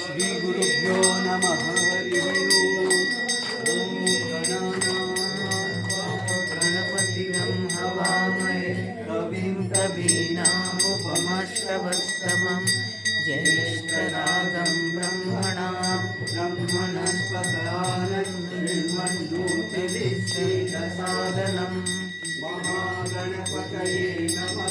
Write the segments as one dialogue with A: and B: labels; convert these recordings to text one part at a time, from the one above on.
A: श्रीगुरुभ्यो नमः। हरिः ओम्। गणपतिं हवामहे कविं कवीनामुपमश्रवस्तमं ज्येष्ठरागं ब्रह्मणस्पदानन्दसादनं महागणपतये नमः।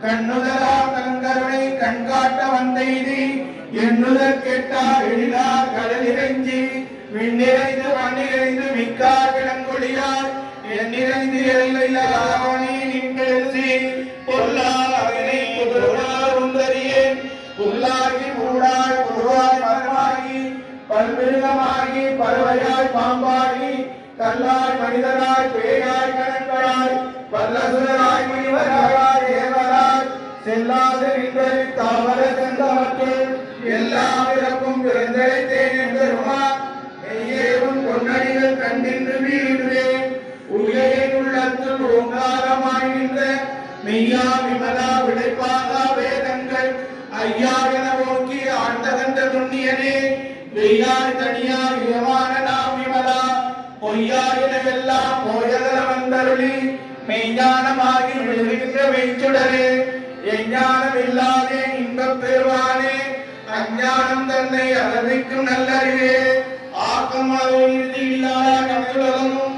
A: கண்ணுதலா கண்கருணை கண்காட்ட வந்தெய்தி எண்ணுதல் கெட்டார் எழிலார் கடலிறைஞ்சி விண்ணிறைந்து மண்ணிறைந்து மிக்கார் விளங்கொழியார் எண்ணிறைந்து எல்லையாவணி நின்றெழுதி பொல்லார் அகனை புதுவார் உந்தறியேன் புல்லாகி மூடாய் உருவாய் மரமாகி பல்மிருகமாகி பறவையாய் பாம்பாகி கல்லாய் மனிதராய் பேயாய் கணங்களாய் பல்லசுராய் முனிவராய் ஏவராய் செல்லாது நின்றறி தாவர சென்றவற்றுள் எல்லாம் இறக்கும் பிறந்தழைத்தேன் என்பெருமான் மெய்யேவும் பொன்னடிகள் கண்டின்று வீழ்கிறேன் உயிரின் உள்ளத்துள் ஓங்காரமாய் நின்ற மெய்யா விமலா விடைப்பாகா வேதங்கள் ஐயா என ஓக்கி ஆண்டகன்ற துண்ணியனே வெய்யாய் தனியாய் வியமான நாம் விமலா பொய்யா எனவெல்லாம் போயதர வந்தருளி மெய்ஞானமாகி விழுகின்ற மெய்ச்சுடரே எஞ்ஞானம் இல்லாதே இன்பப் பெறுவானே அஞ்ஞானம் தன்னை அளவிக்கும் நல்லறிவே ஆக்கம் இல்லாத கவியுலகமும்